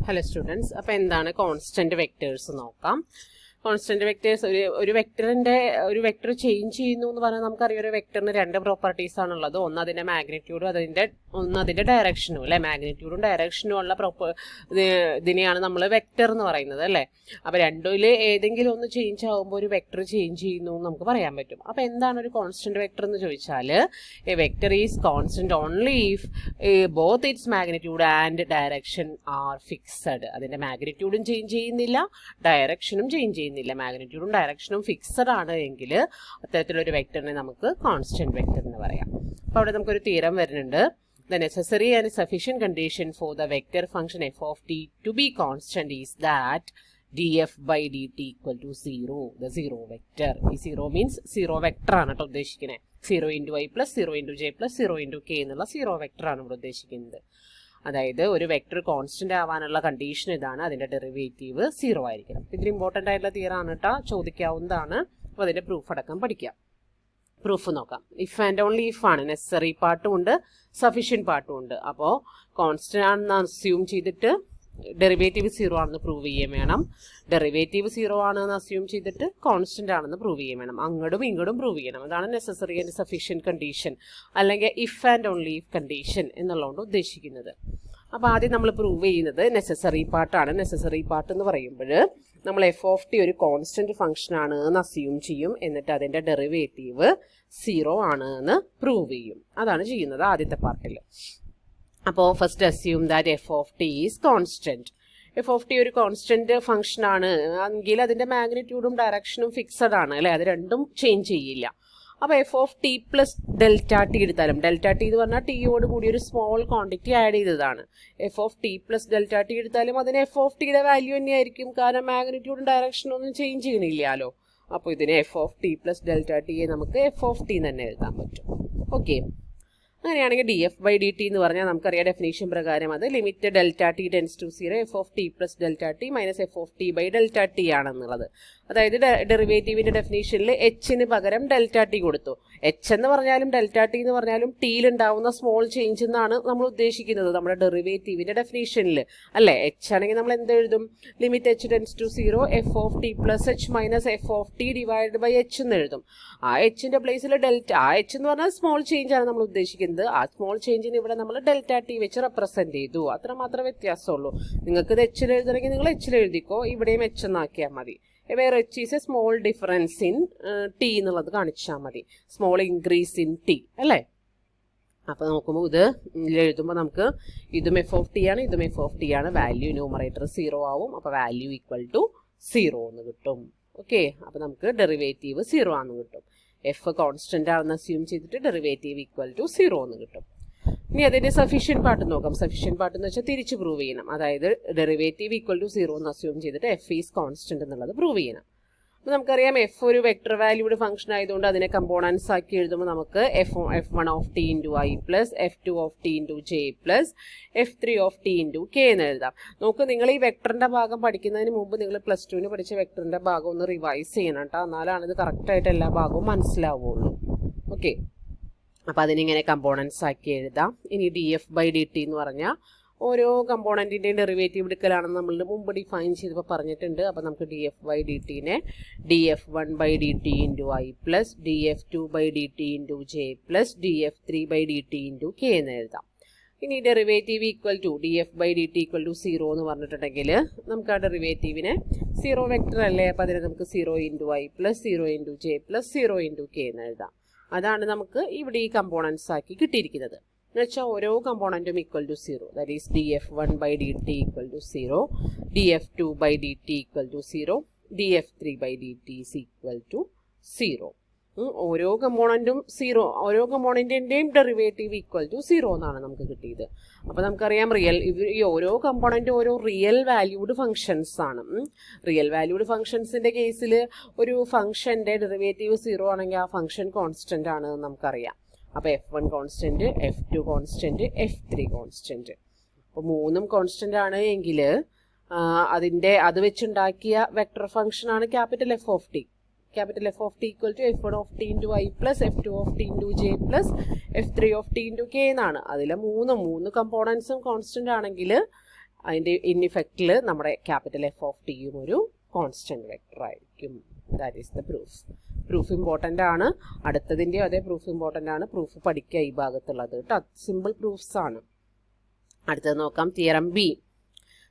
Hello students, അപ്പോൾ എന്താണ് constant vectors നോക്കാം. കോൺസ്റ്റന്റ് വെക്ടേഴ്സ് ഒരു വെക്ടർ ചേഞ്ച് ചെയ്യുന്നു എന്ന് പറഞ്ഞാൽ നമുക്കറിയാം ഒരു വെക്ടറിന് രണ്ട് പ്രോപ്പർട്ടീസ് ആണുള്ളത്. ഒന്ന് അതിന്റെ മാഗ്നിറ്റ്യൂഡും അതിന്റെ ഡയറക്ഷനും അല്ലെ. മാഗ്നിറ്റ്യൂഡും ഡയറക്ഷനും ഉള്ള ഇതിനെയാണ് നമ്മൾ വെക്ടർ എന്ന് പറയുന്നത് അല്ലേ. അപ്പോൾ രണ്ടിൽ ഏതെങ്കിലും ഒന്ന് ചേഞ്ച് ആകുമ്പോൾ ഒരു വെക്ടർ ചേഞ്ച് ചെയ്യുന്നു എന്ന് നമുക്ക് പറയാൻ പറ്റും. അപ്പോൾ എന്താണ് ഒരു കോൺസ്റ്റന്റ് വെക്ടർ എന്ന് ചോദിച്ചാൽ A vector is constant only if both it's magnitude and direction are fixed. അതിന്റെ മാഗ്നിറ്റ്യൂഡും ചേഞ്ച് ചെയ്യുന്നില്ല, ഡയറക്ഷനും ചേഞ്ച് ചെയ്യുന്നില്ല. മാഗ്നിറ്റ്യൂഡും ഡയറക്ഷനും ഫിക്സഡ് ആണ് എങ്കിൽ അത്തരത്തിലൊരു വെക്ടറിനെ നമുക്ക് കോൺസ്റ്റന്റ് വെക്ടർ എന്ന് പറയാം. അപ്പോൾ അവിടെ നമുക്കൊരു തിയറം വരുന്നുണ്ട്. The necessary and sufficient condition for the vector function f of t to be constant is that df by dt equal to 0, the zero vector. ഈ 0 means zero vector ആണ് കേട്ടോ ഉദ്ദേശിക്കുന്നത്. 0 into i plus 0 into j plus 0 into k എന്നുള്ള zero vector ആണ് ഇവിടെ ഉദ്ദേശിക്കുന്നത്. അതായത് ഒരു വെക്ടർ കോൺസ്റ്റന്റ് ആവാനുള്ള കണ്ടീഷൻ ഇതാണ്, അതിന്റെ ഡെറിവേറ്റീവ് 0 ആയിരിക്കണം. ഇതിന് ഇമ്പോർട്ടൻ്റ് ആയിട്ടുള്ള തിയറാണ് കേട്ടോ, ചോദിക്കാവുന്നതാണ്. അപ്പോൾ അതിന്റെ പ്രൂഫ് അടക്കം പഠിക്കാം. പ്രൂഫ് നോക്കാം. ഇഫ് ആൻഡ് ഓൺലി ഇഫ് ആണ്. നെസസറി പാർട്ടും ഉണ്ട്, സഫീഷ്യൻറ്റ് പാർട്ടും ഉണ്ട്. അപ്പോൾ കോൺസ്റ്റന്റ് ആണെന്ന് അസ്യൂം ചെയ്തിട്ട് ഡെറിവേറ്റീവ് 0 ആണെന്ന് പ്രൂവ് ചെയ്യുകയും വേണം. ഡെറിവേറ്റീവ് 0 ആണെന്ന് അസ്യൂം ചെയ്തിട്ട് കോൺസ്റ്റന്റ് ആണെന്ന് പ്രൂവ് ചെയ്യുകയും വേണം. അങ്ങോട്ടും ഇങ്ങോട്ടും പ്രൂവ് ചെയ്യണം. അതാണ് നെസസറി ആൻഡ് സഫീഷ്യൻറ്റ് കണ്ടീഷൻ, അല്ലെങ്കിൽ if and only if condition എന്നുള്ളതുകൊണ്ട് ഉദ്ദേശിക്കുന്നത്. അപ്പോൾ ആദ്യം നമ്മൾ പ്രൂവ് ചെയ്യുന്നത് നെസസറി പാർട്ടാണ്. നെസസറി പാർട്ട് എന്ന് പറയുമ്പോൾ നമ്മൾ എഫ് ഓഫ് ടി ഒരു കോൺസ്റ്റന്റ് ഫംഗ്ഷൻ ആണ് എന്ന് അസ്യൂം ചെയ്യും. എന്നിട്ട് അതിന്റെ ഡെറിവേറ്റീവ് 0 ആണ് എന്ന് പ്രൂവ് ചെയ്യും. അതാണ് ചെയ്യുന്നത് ആദ്യത്തെ പാർട്ടിൽ. അപ്പോൾ first assume that F of T is constant. F of T ഒരു കോൺസ്റ്റന്റ് ഫംഗ്ഷൻ ആണ് എങ്കിൽ അതിന്റെ മാഗ്നിറ്റ്യൂഡും ഡയറക്ഷനും ഫിക്സഡ് ആണ് അല്ലെ, അത് രണ്ടും ചേഞ്ച് ചെയ്യില്ല. അപ്പോൾ F of t plus delta T എടുത്താലും, ഡെൽറ്റ ടി എന്ന് പറഞ്ഞാൽ ടിയോട് കൂടി ഒരു സ്മോൾ ക്വാണ്ടിറ്റി ആഡ് ചെയ്തതാണ്. F of t plus delta T എടുത്താലും അതിന് എഫ് ഓഫ് ടിയുടെ വാല്യൂ തന്നെയായിരിക്കും, കാരണം മാഗ്നിറ്റ്യൂഡും ഡയറക്ഷനും ഒന്നും ചേഞ്ച് ചെയ്യണില്ലല്ലോ. അപ്പോൾ ഇതിന് f of t plus delta ടിയെ നമുക്ക് എഫ് ഓഫ് ടി തന്നെ എഴുതാൻ പറ്റും. ഓക്കെ, അങ്ങനെയാണെങ്കിൽ d F by D t എന്ന് പറഞ്ഞാൽ നമുക്കറിയാം ഡെഫിനേഷൻ പ്രകാരം അത് limit delta t tends to 0 f of t plus delta t minus f of t by delta t ആണെന്നുള്ളത്. അതായത് ഡെറിവേറ്റീവിന്റെ ഡെഫിനേഷനിൽ എച്ചിന് പകരം ഡെൽറ്റ ടി കൊടുത്തു. എച്ച് എന്ന് പറഞ്ഞാലും ഡെൽറ്റ ടി എന്ന് പറഞ്ഞാലും ടിയിലുണ്ടാവുന്ന സ്മോൾ ചേഞ്ച് എന്നാണ് നമ്മൾ ഉദ്ദേശിക്കുന്നത് നമ്മുടെ ഡെറിവേറ്റീവിന്റെ ഡെഫിനേഷനിൽ അല്ലേ. എച്ച് ആണെങ്കിൽ നമ്മൾ എന്ത് എഴുതും? Limit h tends to 0 f of t plus h minus f of t divide by h എന്ന് എഴുതും. ആ എച്ചിന്റെ പ്ലേസിൽ ഡെൽറ്റ, ആ എച്ച് എന്ന് പറഞ്ഞാൽ സ്മോൾ ചേഞ്ച് ആണ് നമ്മൾ ഉദ്ദേശിക്കുന്നത്. ആ സ്മോൾ ചേഞ്ചിന് ഇവിടെ നമ്മൾ ഡെൽറ്റ ടി വെച്ച് റെപ്രസെന്റ് ചെയ്തു. അത്ര മാത്രമേ വ്യത്യാസമുള്ളൂ. നിങ്ങൾക്ക് ഇത് എച്ചിൽ എഴുതണമെങ്കിൽ നിങ്ങൾ എച്ചിൽ എഴുതിക്കോ, ഇവിടെയും എച്ച് എന്നാക്കിയാൽ മതി. വേറെ H is A small difference in T എന്നുള്ളത് കാണിച്ചാൽ മതി, സ്മോൾ ഇൻക്രീസ് ഇൻ ടി അല്ലേ. അപ്പോൾ നോക്കുമ്പോൾ ഇത് എഴുതുമ്പോൾ നമുക്ക് ഇതും എഫ് ഓഫ് ടി ആണ്, ഇതും എഫ് ഓഫ് ടി ആണ്. വാല്യൂ ന്യൂമറേറ്റർ 0 ആവും. അപ്പോൾ വാല്യൂ ഈക്വൽ ടു 0 എന്ന് കിട്ടും. ഓക്കെ, അപ്പോൾ നമുക്ക് ഡെറിവേറ്റീവ് 0 ആണെന്ന് കിട്ടും. എഫ് കോൺസ്റ്റന്റ് ആണെന്ന് അസ്യൂം ചെയ്തിട്ട് ഡെറിവേറ്റീവ് ഈക്വൽ ടു 0 എന്ന് കിട്ടും. ഇനി അതിന്റെ സഫീഷ്യൻറ്റ് പാർട്ട് നോക്കാം. സഫീഷ്യൻറ്റ് പാർട്ട് എന്ന് വെച്ചാൽ തിരിച്ച് പ്രൂവ് ചെയ്യണം. അതായത് ഡെറിവേറ്റീവ് ഈക്വൽ ടു 0 എന്ന് അസ്യൂം ചെയ്തിട്ട് എഫ് ഈസ് കോൺസ്റ്റന്റ് എന്നുള്ളത് പ്രൂവ് ചെയ്യണം. അപ്പോൾ നമുക്കറിയാം എഫ് ഒരു വെക്ടർ വാല്യൂഡ് ഫംഗ്ഷൻ ആയതുകൊണ്ട് അതിനെ കമ്പോണൻസ് ആക്കി എഴുതുമ്പോൾ നമുക്ക് f1 of T into I plus f2 of T into J plus f3 of T into K എന്ന് എഴുതാം. നോക്ക്, നിങ്ങൾ ഈ വെക്ടറിന്റെ ഭാഗം പഠിക്കുന്നതിന് മുമ്പ് നിങ്ങൾ പ്ലസ് ടുവിന് പഠിച്ച വെക്ടറിന്റെ ഭാഗം ഒന്ന് റിവൈസ് ചെയ്യണം കേട്ടോ, എന്നാലാണ് ഇത് കറക്റ്റായിട്ട് എല്ലാ ഭാഗവും മനസ്സിലാവുള്ളൂ. ഓക്കെ, അപ്പോൾ അതിനിങ്ങനെ കമ്പോണൻസ് ആക്കി എഴുതാം. ഇനി d F by D t എന്ന് പറഞ്ഞാൽ ഓരോ കമ്പോണൻറ്റിൻ്റെയും ഡെറിവേറ്റീവ് എടുക്കലാണെന്ന് നമ്മൾ മുമ്പ് ഡിഫൈൻ ചെയ്തപ്പോൾ പറഞ്ഞിട്ടുണ്ട്. അപ്പോൾ നമുക്ക് ഡി എഫ് ബൈ ഡി ടിനെ D F 1 by D T into I plus D F 2 by D T into J plus D F 3 by D T into K എന്ന് എഴുതാം. ഇനി derivative equal to D F by D T equal to 0 എന്ന് പറഞ്ഞിട്ടുണ്ടെങ്കിൽ നമുക്ക് ആ ഡെറിവേറ്റീവിനെ 0 vector അല്ലേ, അപ്പോൾ അതിനെ നമുക്ക് 0 into I plus 0 into J plus 0 into K എന്ന് എഴുതാം. അതാണ് നമുക്ക് ഇവിടെ ഈ കമ്പോണൻസ് ആക്കി കിട്ടിയിരിക്കുന്നത്. എന്നുവെച്ചാൽ ഓരോ കമ്പോണൻറ്റും equal to 0. That is D F 1 by D T equal to 0, D F 2 by D T equal to 0, D F 3 by D T is equal to 0. ഓരോ കമ്പോണൻറ്റും 0, ഓരോ കമ്പോണൻറ്റിൻ്റെയും ഡെറിവേറ്റീവ് ഈക്വൽ ടു 0 എന്നാണ് നമുക്ക് കിട്ടിയത്. അപ്പോൾ നമുക്കറിയാം ഈ ഓരോ കമ്പോണൻറ്റും ഓരോ റിയൽ വാല്യൂഡ് ഫംഗ്ഷൻസ് ആണ്. റിയൽ വാല്യൂഡ് ഫംഗ്ഷൻസിൻ്റെ കേസിൽ ഒരു ഫംഗ്ഷൻ്റെ ഡെറിവേറ്റീവ് 0 ആണെങ്കിൽ ആ ഫംഗ്ഷൻ കോൺസ്റ്റൻ്റ് ആണ് നമുക്കറിയാം. അപ്പോൾ f1 constant, f2 constant, f3 constant. അപ്പോൾ മൂന്നും കോൺസ്റ്റൻ്റ് ആണ് എങ്കിൽ അത് വെച്ചുണ്ടാക്കിയ വെക്ടർ ഫംഗ്ഷനാണ് capital F of T. capital F of t equal to f1 of t into I plus f2 of t into j plus f3 of t into k എന്നാണ്. അതിലെ മൂന്ന് കമ്പോണൻസും constant ആണെങ്കിൽ അതിൻ്റെ ഇൻ ഇഫക്റ്റിൽ നമ്മുടെ ക്യാപിറ്റൽ എഫ് ഓഫ് ടിയും ഒരു constant vector ആയിരിക്കും. That is the proof. Proof important ആണ്. അടുത്തതിൻ്റെ അതേ പ്രൂഫ് ഇമ്പോർട്ടൻ്റ് ആണ്. പ്രൂഫ് പഠിക്കുക ഈ ഭാഗത്തുള്ളത് കേട്ടോ. സിമ്പിൾ പ്രൂഫ്സ് ആണ്. അടുത്തത് നോക്കാം. Theorem B.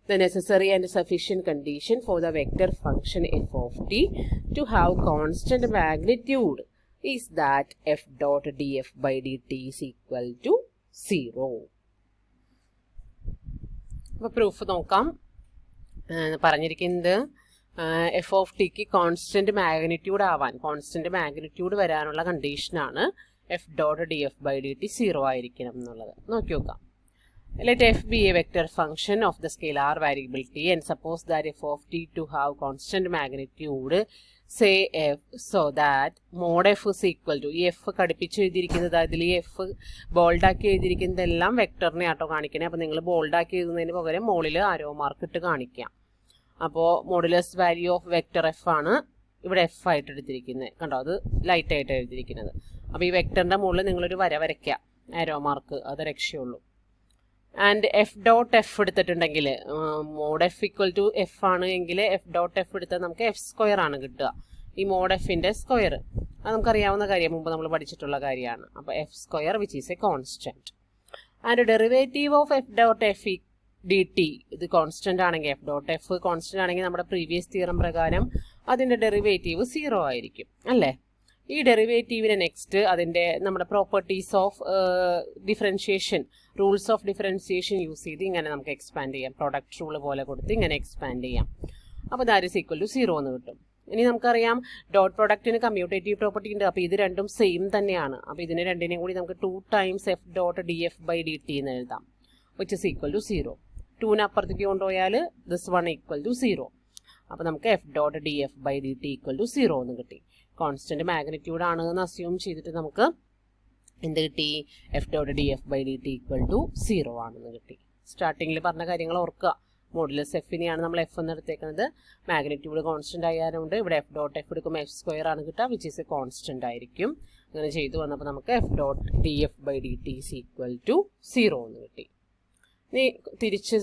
The necessary and sufficient condition for the vector function f of t to have constant magnitude is that f dot df by dt is equal to 0. അപ്പോൾ proof നോക്കാം. പറഞ്ഞിരിക്കുന്നത് f of ടിക്ക് constant magnitude ആവാൻ, constant magnitude വരാനുള്ള കണ്ടീഷനാണ് f dot D F by D t 0 ആയിരിക്കണം എന്നുള്ളത്. നോക്കി നോക്കാം. Let f be a vector function of the scalar variable t and suppose that f of t to have constant magnitude say f so that mod f is equal to, ഈ F കടുപ്പിച്ച് എഴുതിയിരിക്കുന്നത് അതിൽ ഈ F ബോൾഡാക്കി എഴുതിയിരിക്കുന്നതെല്ലാം വെക്ടറിനെ ആട്ടോ കാണിക്കണേ. അപ്പോൾ നിങ്ങൾ ബോൾഡാക്കി എഴുതുന്നതിന് പകരം മുകളിൽ ആരോ മാർക്ക് ഇട്ട് കാണിക്കാം. അപ്പോൾ modulus value of vector F ആണ് ഇവിടെ എഫ് ആയിട്ട് എടുത്തിരിക്കുന്നത്. കണ്ടോ, അത് ലൈറ്റായിട്ട് എഴുതിയിരിക്കുന്നത്. അപ്പോൾ ഈ വെക്ടറിൻ്റെ മുകളിൽ നിങ്ങളൊരു വര വരയ്ക്കുക, ആരോ മാർക്ക്, അത് രക്ഷയുള്ളൂ. ആൻഡ് എഫ് ഡോട്ട് എഫ് എടുത്തിട്ടുണ്ടെങ്കിൽ mod f equal to f ആണ് എങ്കിൽ എഫ് ഡോട്ട് എഫ് എടുത്താൽ നമുക്ക് എഫ് സ്ക്വയർ ആണ് കിട്ടുക. ഈ മോഡ് എഫിൻ്റെ സ്ക്വയർ അത് നമുക്കറിയാവുന്ന കാര്യം, മുമ്പ് നമ്മൾ പഠിച്ചിട്ടുള്ള കാര്യമാണ്. അപ്പോൾ f square which is A constant. And derivative of f dot F D t ഇത് കോൺസ്റ്റൻ്റ് ആണെങ്കിൽ, എഫ് ഡോട്ട് എഫ് കോൺസ്റ്റൻ്റ് ആണെങ്കിൽ നമ്മുടെ പ്രീവിയസ് തിയറം പ്രകാരം അതിൻ്റെ ഡെറിവേറ്റീവ് 0 ആയിരിക്കും അല്ലേ. ഈ ഡെറിവേറ്റീവിനെ നെക്സ്റ്റ് അതിൻ്റെ നമ്മുടെ properties of differentiation, rules of differentiation use ചെയ്ത് ഇങ്ങനെ നമുക്ക് എക്സ്പാൻഡ് ചെയ്യാം. പ്രൊഡക്റ്റ് റൂൾ പോലെ കൊടുത്ത് ഇങ്ങനെ എക്സ്പാൻഡ് ചെയ്യാം. അപ്പോൾ ദാറ്റ് ഈസ് ഈക്വൽ ടു 0 എന്ന് കിട്ടും. ഇനി നമുക്കറിയാം ഡോട്ട് പ്രൊഡക്റ്റിന് കമ്മ്യൂട്ടേറ്റീവ് പ്രോപ്പർട്ടി ഉണ്ട്. അപ്പോൾ ഇത് രണ്ടും സെയിം തന്നെയാണ്. അപ്പോൾ ഇതിനെ രണ്ടിനെയും കൂടി നമുക്ക് 2 times f dot D F by D t എന്ന് എഴുതാം, വിച്ച് ഇസ് ഈക്വൽ ടു 0. 2നെ അപ്പുറത്തേക്ക് കൊണ്ടുപോയാൽ ദിസ് 1 ഈക്വൽ ടു 0. അപ്പോൾ നമുക്ക് f dot D F by D T equal to 0 എന്ന് കിട്ടി. കോൺസ്റ്റൻറ്റ് മാഗ്നിറ്റ്യൂഡ് ആണ് എന്ന് അസ്യൂം ചെയ്തിട്ട് നമുക്ക് എന്ത് കിട്ടി? F dot D F by D T equal to 0 ആണെന്ന് കിട്ടി. സ്റ്റാർട്ടിങ്ങിൽ പറഞ്ഞ കാര്യങ്ങൾ ഓർക്കുക. മോഡുലസ് എഫിനെയാണ് നമ്മൾ എഫ് എന്ന് എടുത്തേക്കുന്നത്. മാഗ്നിറ്റ്യൂഡ് കോൺസ്റ്റൻ്റ് ആയതുകൊണ്ട് ഇവിടെ എഫ് ഡോട്ട് എഫ് എടുക്കുമ്പോൾ എഫ് സ്ക്വയർ ആണ് കിട്ടുക, വിച്ച് ഈസ് എ കോൺസ്റ്റൻ്റ് ആയിരിക്കും. അങ്ങനെ ചെയ്തു വന്നപ്പോൾ നമുക്ക് f dot D F by D T is equal to 0 എന്ന് കിട്ടി. ഇനി തിരിച്ച്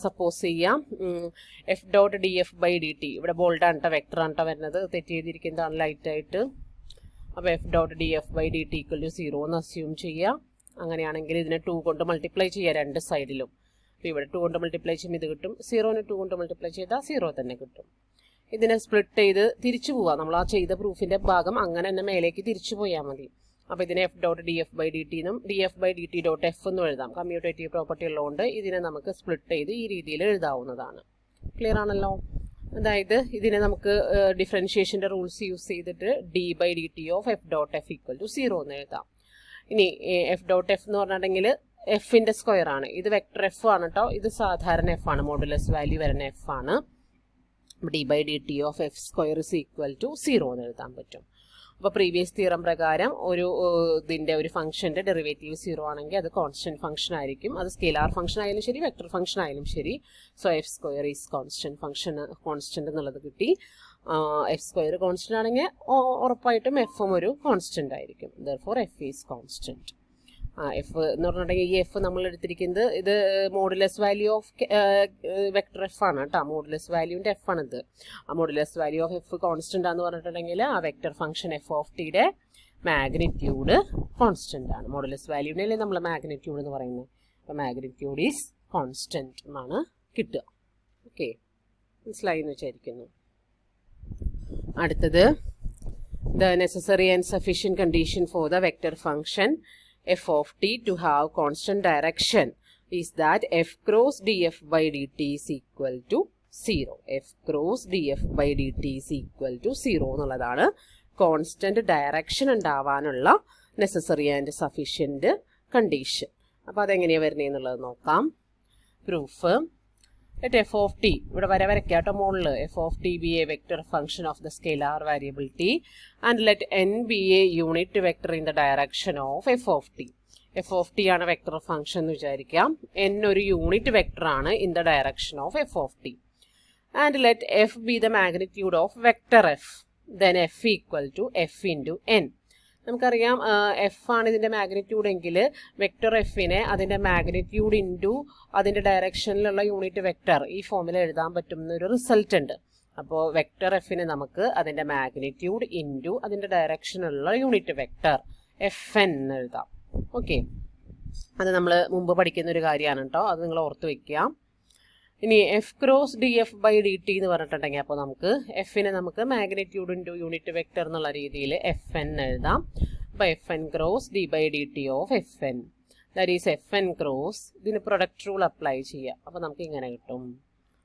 സപ്പോസ് ചെയ്യാം f dot D F by D t, ഇവിടെ ബോൾഡാണ് കേട്ടോ, വെക്ടറാണ് കേട്ടോ വരുന്നത്, തെറ്റ് ചെയ്തിരിക്കുന്നതാണ് ലൈറ്റായിട്ട്. അപ്പോൾ f dot D F by D T equal to 0 എന്ന് അസ്യൂം ചെയ്യുക. അങ്ങനെയാണെങ്കിൽ ഇതിനെ 2 കൊണ്ട് മൾട്ടിപ്ലൈ ചെയ്യുക രണ്ട് സൈഡിലും. അപ്പോൾ ഇവിടെ 2 കൊണ്ട് മൾട്ടിപ്ലൈ ചെയ്യുമ്പോൾ ഇത് കിട്ടും. 0നെ 2 കൊണ്ട് മൾട്ടിപ്ലൈ ചെയ്താൽ 0 തന്നെ കിട്ടും. ഇതിനെ സ്പ്ലിറ്റ് ചെയ്ത് തിരിച്ചു പോവാം. നമ്മൾ ആ ചെയ്ത പ്രൂഫിൻ്റെ ഭാഗം അങ്ങനെ തന്നെ മേലേക്ക് തിരിച്ചു പോയാൽ മതി. അപ്പോൾ ഇതിനെ F dot D F by D T എന്നും D F by D T dot F എന്നും എഴുതാം. കമ്മ്യൂട്ടേറ്റീവ് പ്രോപ്പർട്ടി ഉള്ളതുകൊണ്ട് ഇതിനെ നമുക്ക് സ്പ്ലിറ്റ് ചെയ്ത് ഈ രീതിയിൽ എഴുതാവുന്നതാണ്. ക്ലിയർ ആണല്ലോ? അതായത് ഇതിനെ നമുക്ക് ഡിഫറൻഷിയേഷൻ്റെ റൂൾസ് യൂസ് ചെയ്തിട്ട് d by D t of f dot f equal to 0 എന്ന് എഴുതാം. ഇനി എഫ് ഡോട്ട് എഫ് എന്ന് പറഞ്ഞിട്ടുണ്ടെങ്കിൽ എഫിൻ്റെ സ്ക്വയർ ആണ്. ഇത് വെക്ടർ എഫ് ആണ് കേട്ടോ, ഇത് സാധാരണ എഫ് ആണ്, മോഡുലസ് വാല്യൂ വരുന്ന എഫ് ആണ്. D by D t of f square is equal to 0 എന്ന് എഴുതാൻ പറ്റും. അപ്പോൾ പ്രീവിയസ് തിയറം പ്രകാരം ഒരു ഇതിൻ്റെ ഒരു ഫംഗ്ഷൻ്റെ ഡെറിവേറ്റീവ് 0 ആണെങ്കിൽ അത് കോൺസ്റ്റൻറ്റ് ഫംഗ്ഷൻ ആയിരിക്കും. അത് സ്കെയിലാർ ഫംഗ്ഷൻ ആയാലും ശരി, വെക്ടർ ഫംഗ്ഷൻ ആയാലും ശരി. So F square is constant function, constant എന്നുള്ളത് കിട്ടി. എഫ് സ്ക്വയർ കോൺസ്റ്റൻ്റ് ആണെങ്കിൽ ഉറപ്പായിട്ടും എഫും ഒരു കോൺസ്റ്റൻ്റ് ആയിരിക്കും. Therefore F is constant. F എന്ന് പറഞ്ഞിട്ടുണ്ടെങ്കിൽ ഈ എഫ് നമ്മൾ എടുത്തിരിക്കുന്നത് ഇത് modulus value of vector F ആണ് കേട്ടോ, മോഡുലസ് വാല്യൂവിൻ്റെ എഫ് ആണിത്. ആ modulus value of F constant ആണെന്ന് പറഞ്ഞിട്ടുണ്ടെങ്കിൽ ആ വെക്ടർ ഫംഗ്ഷൻ എഫ് ഓഫ് ടിയുടെ മാഗ്നിറ്റ്യൂഡ് കോൺസ്റ്റൻ്റ് ആണ്. മോഡുലസ് വാല്യൂവിനല്ലേ നമ്മൾ മാഗ്നിറ്റ്യൂഡ് എന്ന് പറയുന്നത്. അപ്പോൾ മാഗ്നിറ്റ്യൂഡ് ഈസ് കോൺസ്റ്റൻ്റ് എന്നാണ് കിട്ടുക. ഓക്കെ, മനസ്സിലായി എന്ന് വിചാരിക്കുന്നു. അടുത്തത് the necessary and sufficient condition for the vector function f of t to have constant direction is that f cross df by dt is equal to 0. f cross df by dt is equal to 0 എന്നുള്ളതാണ് constant direction ഉണ്ടാവാനുള്ള necessary and sufficient condition. അപ്പോൾ അതെങ്ങനെയാണ് വരുന്നത് എന്നുള്ളത് നോക്കാം. Proof let f of t, ഇവിടെ വരയ്ക്കാം കേട്ടോ മുകളിൽ, f of t be a vector function of the scalar variable t and let n be a unit vector in the direction of f of t. f of t ആണ് vector function എന്ന് വിചാരിക്കാം. n ഒരു unit vector ആണ് in the direction of f of t. And let f be the magnitude of vector f. Then f equal to f into n. നമുക്കറിയാം F ആണ് ഇതിൻ്റെ magnitude എങ്കിൽ vector എഫിനെ അതിൻ്റെ മാഗ്നിറ്റ്യൂഡ് ഇൻറ്റു അതിൻ്റെ ഡയറക്ഷനിലുള്ള unit vector ഈ ഫോമിൽ എഴുതാൻ പറ്റുന്ന ഒരു റിസൾട്ട് ഉണ്ട്. അപ്പോൾ വെക്ടർ എഫിനെ നമുക്ക് അതിൻ്റെ മാഗ്നിറ്റ്യൂഡ് ഇൻറ്റു അതിൻ്റെ ഡയറക്ഷനിലുള്ള യൂണിറ്റ് വെക്ടർ എഫ് എൻ എഴുതാം. ഓക്കെ, അത് നമ്മൾ മുമ്പ് പഠിക്കുന്ന ഒരു കാര്യമാണ് കേട്ടോ, അത് നിങ്ങൾ ഓർത്ത് വയ്ക്കുക. ഇനി f cross d F by D t എന്ന് പറഞ്ഞിട്ടുണ്ടെങ്കിൽ അപ്പോൾ നമുക്ക് എഫിനെ നമുക്ക് മാഗ്നിറ്റ്യൂഡ് ഇൻറ്റു യൂണിറ്റ് വെക്ടർ എന്നുള്ള രീതിയിൽ എഫ് എൻ എഴുതാം. അപ്പോൾ f n cross d by D t of f n, that is f n cross, ഇതിന് പ്രൊഡക്റ്റ് റൂൾ അപ്ലൈ ചെയ്യുക. അപ്പോൾ നമുക്ക് ഇങ്ങനെ കിട്ടും.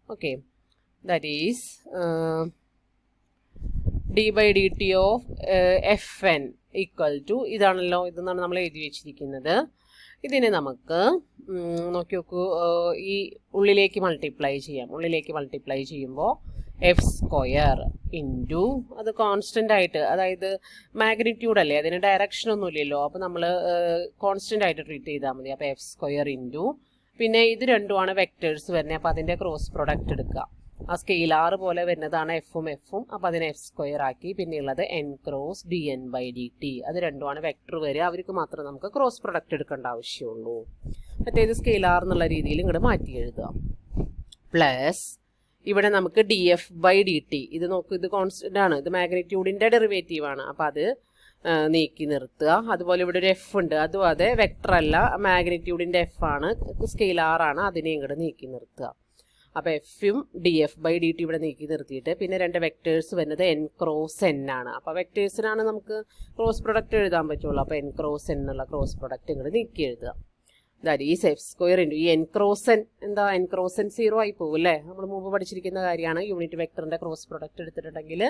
Okay, that is d by D t of f n equal to ഇതാണല്ലോ, ഇതെന്നാണ് നമ്മൾ എഴുതി വെച്ചിരിക്കുന്നത്. ഇതിനെ നമുക്ക് നോക്കി നോക്കൂ, ഈ ഉള്ളിലേക്ക് മൾട്ടിപ്ലൈ ചെയ്യാം. ഉള്ളിലേക്ക് മൾട്ടിപ്ലൈ ചെയ്യുമ്പോൾ എഫ് സ്ക്വയർ ഇൻറ്റു അത് കോൺസ്റ്റൻ്റ് ആയിട്ട്, അതായത് മാഗ്നിറ്റ്യൂഡ് അല്ലേ, അതിന് ഡയറക്ഷൻ ഒന്നും ഇല്ലല്ലോ, അപ്പോൾ നമ്മൾ കോൺസ്റ്റൻ്റ് ആയിട്ട് ട്രീറ്റ് ചെയ്താൽ മതി. അപ്പോൾ എഫ് സ്ക്വയർ ഇൻറ്റു പിന്നെ ഇത് രണ്ടുമാണ് വെക്ടേഴ്സ് വരുന്നത്, അപ്പോൾ അതിൻ്റെ ക്രോസ് പ്രൊഡക്റ്റ് എടുക്കുക. ആ സ്കെയിലാർ പോലെ വരുന്നതാണ് എഫും എഫും, അപ്പോൾ അതിനെ എഫ് സ്ക്വയർ ആക്കി. പിന്നെയുള്ളത് n cross D N by D t, അത് രണ്ടുമാണ് വെക്ടർ വരിക, അവർക്ക് മാത്രം നമുക്ക് ക്രോസ് പ്രൊഡക്റ്റ് എടുക്കേണ്ട ആവശ്യമുള്ളൂ. മറ്റേത് സ്കെയിലാർ എന്നുള്ള രീതിയിൽ ഇങ്ങോട്ട് മാറ്റി എഴുതുക. പ്ലസ് ഇവിടെ നമുക്ക് D F by D t, ഇത് നോക്കൂ, ഇത് കോൺസ്റ്റൻ്റ് ആണ്, ഇത് മാഗ്നിറ്റ്യൂഡിൻ്റെ ഡെറിവേറ്റീവ് ആണ്, അപ്പോൾ അത് നീക്കി നിർത്തുക. അതുപോലെ ഇവിടെ ഒരു എഫ് ഉണ്ട്, അതും അതെ വെക്ടർ അല്ല, മാഗ്നിറ്റ്യൂഡിൻ്റെ എഫ് ആണ്, സ്കെയിലാർ ആണ്, അതിനെ ഇങ്ങോട്ട് നീക്കി നിർത്തുക. അപ്പോൾ എഫും d F by D t ഇവിടെ നീക്കി നിർത്തിയിട്ട് പിന്നെ രണ്ട് വെക്ടേഴ്സ് വരുന്നത് എൻ ക്രോസ് എൻ ആണ്. അപ്പോൾ വെക്ടേഴ്സിനാണ് നമുക്ക് ക്രോസ് പ്രൊഡക്റ്റ് എഴുതാൻ പറ്റുള്ളൂ. അപ്പോൾ എൻ ക്രോസ് എൻ എന്നുള്ള ക്രോസ് പ്രൊഡക്റ്റ് ഇങ്ങോട്ട് നീക്കി എഴുതുക. That is F square into ഈ എൻ ക്രോസ് എൻ, എന്താ എൻ ക്രോസ് എൻ 0 ആയി പോകും അല്ലേ, നമ്മൾ മുമ്പ് പഠിച്ചിരിക്കുന്ന കാര്യമാണ്. യൂണിറ്റ് വെക്ടറിൻ്റെ ക്രോസ് പ്രൊഡക്റ്റ് എടുത്തിട്ടുണ്ടെങ്കിൽ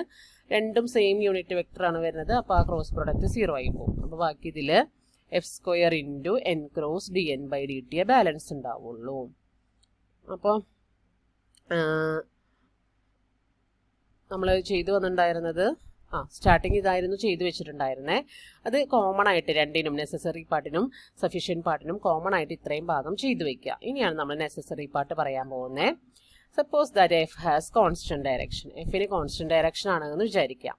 രണ്ടും സെയിം യൂണിറ്റ് വെക്ടറാണ് വരുന്നത്, അപ്പോൾ ആ ക്രോസ് പ്രൊഡക്റ്റ് 0 ആയി പോകും. അപ്പോൾ ബാക്കി ഇതിൽ F square into N cross D N by D ടിയെ ബാലൻസ് ഉണ്ടാവുള്ളൂ. അപ്പോൾ നമ്മൾ ചെയ്തു വന്നിട്ടുണ്ടായിരുന്നത് സ്റ്റാർട്ടിങ് ഇതായിരുന്നു ചെയ്തു വെച്ചിട്ടുണ്ടായിരുന്നേ. അത് കോമൺ ആയിട്ട് രണ്ടിനും നെസസറി പാർട്ടിനും സഫീഷ്യൻറ്റ് പാർട്ടിനും കോമൺ ആയിട്ട് ഇത്രയും ഭാഗം ചെയ്തു വെക്കുക. ഇനിയാണ് നമ്മൾ നെസസറി പാർട്ട് പറയാൻ പോകുന്നത്. Suppose that F has constant direction, എഫിന് കോൺസ്റ്റന്റ് ഡയറക്ഷൻ ആണെന്ന് വിചാരിക്കുക.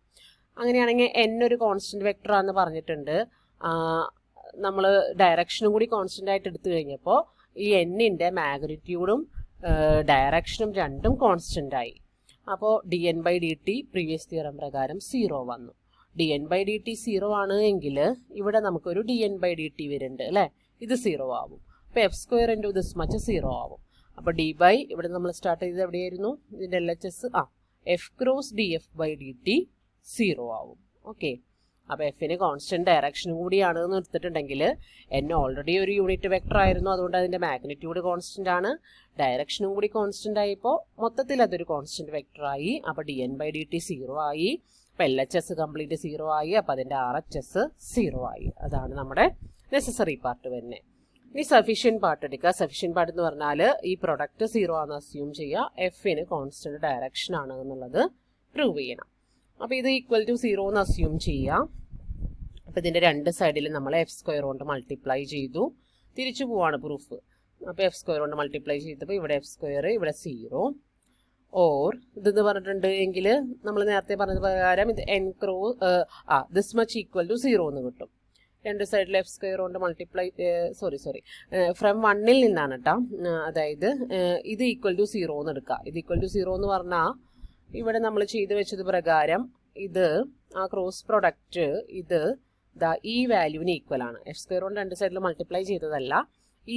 അങ്ങനെയാണെങ്കിൽ എൻ ഒരു കോൺസ്റ്റന്റ് വെക്ടർ ആണെന്ന് പറഞ്ഞിട്ടുണ്ട്. നമ്മൾ ഡയറക്ഷനും കൂടി കോൺസ്റ്റന്റ് ആയിട്ട് എടുത്തു കഴിഞ്ഞപ്പോൾ ഈ എന്നിൻ്റെ മാഗ്നിറ്റ്യൂഡും ഡയറക്ഷനും രണ്ടും കോൺസ്റ്റൻ്റ് ആയി. അപ്പോൾ d N by D t previous theorem പ്രകാരം 0 വന്നു. D N by D t 0 ആണ് എങ്കിൽ ഇവിടെ നമുക്കൊരു d N by D t വരുന്നുണ്ട് അല്ലേ, ഇത് 0 ആവും. അപ്പോൾ f square into this much 0 ആവും. അപ്പോൾ ഡി ബൈ ഇവിടെ നമ്മൾ സ്റ്റാർട്ട് ചെയ്തത് എവിടെയായിരുന്നു, ഇതിൻ്റെ LHS f cross d F by D t 0 ആവും. ഓക്കെ, അപ്പോൾ എഫിന് കോൺസ്റ്റന്റ് ഡയറക്ഷനും കൂടിയാണ് എന്ന് എടുത്തിട്ടുണ്ടെങ്കിൽ എൻ ഓൾറെഡി ഒരു യൂണിറ്റ് വെക്ടർ ആയിരുന്നു, അതുകൊണ്ട് അതിൻ്റെ മാഗ്നിറ്റ്യൂഡ് കോൺസ്റ്റന്റ് ആണ്, ഡയറക്ഷനും കൂടി കോൺസ്റ്റന്റ് ആയിപ്പോൾ മൊത്തത്തിൽ അതൊരു കോൺസ്റ്റന്റ് വെക്ടർ ആയി. അപ്പോൾ d N by D t 0 ആയി. അപ്പോൾ LHS കംപ്ലീറ്റ് 0 ആയി. അപ്പോൾ അതിൻ്റെ RHS 0 ആയി. അതാണ് നമ്മുടെ നെസസറി പാർട്ട് തന്നെ. ഇനി സഫീഷ്യൻറ്റ് പാർട്ട് എടുക്കുക. സഫീഷ്യൻറ്റ് പാർട്ട് എന്ന് പറഞ്ഞാൽ ഈ പ്രൊഡക്റ്റ് 0 ആണെന്ന് അസ്യൂം ചെയ്യുക, എഫിന് കോൺസ്റ്റന്റ് ഡയറക്ഷൻ ആണ് എന്നുള്ളത് പ്രൂവ് ചെയ്യണം. അപ്പോൾ ഇത് ഈക്വൽ ടു 0 എന്ന് അസ്യൂം ചെയ്യാം. അപ്പോൾ ഇതിൻ്റെ രണ്ട് സൈഡിലും നമ്മൾ എഫ് സ്ക്വയർ കൊണ്ട് മൾട്ടിപ്ലൈ ചെയ്തു, തിരിച്ചു പോവാണ് പ്രൂഫ്. അപ്പോൾ എഫ് സ്ക്വയർ കൊണ്ട് മൾട്ടിപ്ലൈ ചെയ്തപ്പോൾ ഇവിടെ എഫ് സ്ക്വയർ, ഇവിടെ 0. ഓർ ഇതെന്ന് പറഞ്ഞിട്ടുണ്ട് എങ്കിൽ നമ്മൾ നേരത്തെ പറഞ്ഞ പ്രകാരം ഇത് n cross this much equal to 0 എന്ന് കിട്ടും. രണ്ട് സൈഡിൽ എഫ് സ്ക്വയർ കൊണ്ട് മൾട്ടിപ്ലൈ ഫ്രം 1ൽ നിന്നാണ് കേട്ടോ, അതായത് ഇത് ഈക്വൽ ടു 0 എന്ന് എടുക്കുക. ഇത് ഈക്വൽ ടു 0 എന്ന് പറഞ്ഞാൽ ഇവിടെ നമ്മൾ ചെയ്തു വെച്ചത് പ്രകാരം ഇത് ആ ക്രോസ് പ്രൊഡക്റ്റ് ഇത് ഈ വാല്യൂവിന് ഈക്വൽ ആണ്. എഫ് സ്ക്വയർ കൊണ്ട് രണ്ട് സൈഡിൽ മൾട്ടിപ്ലൈ ചെയ്തതല്ല, ഈ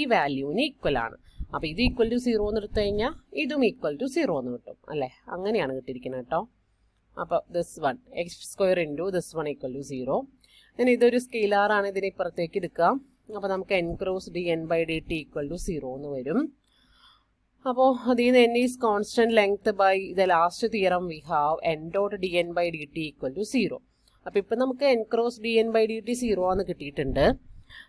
വാല്യൂവിന് ഈക്വൽ ആണ്. അപ്പോൾ ഇത് ഈക്വൽ ടു 0 എന്ന് എടുത്തു കഴിഞ്ഞാൽ ഇതും ഈക്വൽ ടു 0 എന്ന് കിട്ടും അല്ലേ, അങ്ങനെയാണ് കിട്ടിയിരിക്കുന്നത് കേട്ടോ. അപ്പോൾ this one x square into this one equal to 0. then ഇതൊരു സ്കെയിലാറാണ്, ഇതിനെ ഇപ്പുറത്തേക്ക് എടുക്കാം. അപ്പോൾ നമുക്ക് n cross D N by D T equal to 0 എന്ന് വരും. അപ്പോൾ അതിൽ നിന്ന് n is constant length by the last theorem we have n dot d N by D T equal to 0. അപ്പോൾ ഇപ്പം നമുക്ക് n cross D N by D t 0 ആണെന്ന് കിട്ടിയിട്ടുണ്ട്.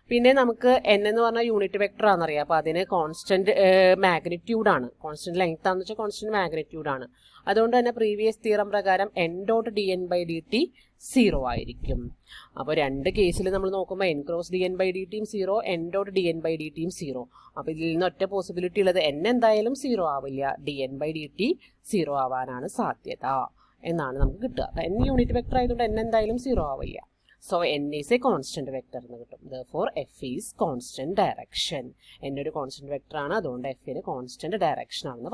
പിന്നെ നമുക്ക് എൻ എന്ന് പറഞ്ഞാൽ യൂണിറ്റ് വെക്ടർ ആണെന്നറിയാം. അപ്പോൾ അതിന് കോൺസ്റ്റന്റ് മാഗ്നിറ്റ്യൂഡാണ്, കോൺസ്റ്റന്റ് ലെങ്ത് ആണെന്ന് വെച്ചാൽ കോൺസ്റ്റന്റ് മാഗ്നിറ്റ്യൂഡാണ്. അതുകൊണ്ട് തന്നെ പ്രീവിയസ് തിയറം പ്രകാരം n dot d N by D t 0 ആയിരിക്കും. അപ്പോൾ രണ്ട് കേസിൽ നമ്മൾ നോക്കുമ്പോൾ n cross D N by d ടിയും 0, n dot d N by d ടിയും 0. അപ്പോൾ ഇതിൽ നിന്ന് ഒറ്റ പോസിബിലിറ്റി ഉള്ളത് എൻ എന്തായാലും 0 ആവില്ല, d N by D t 0 ആവാനാണ് സാധ്യത. എന്നാണ് നമുക്ക് കിട്ടുക. n യൂണിറ്റ് വെക്ടർ ആയതുകൊണ്ട് n എന്തായാലും 0 ആവില്ല. So n is a constant vector എന്ന് കിട്ടും. therefore f is constant direction. n ഒരു കോൺസ്റ്റന്റ് വെക്ടർ ആണ്, അതുകൊണ്ട് f ന് കോൺസ്റ്റന്റ് ഡയറക്ഷൻ ആണെന്ന്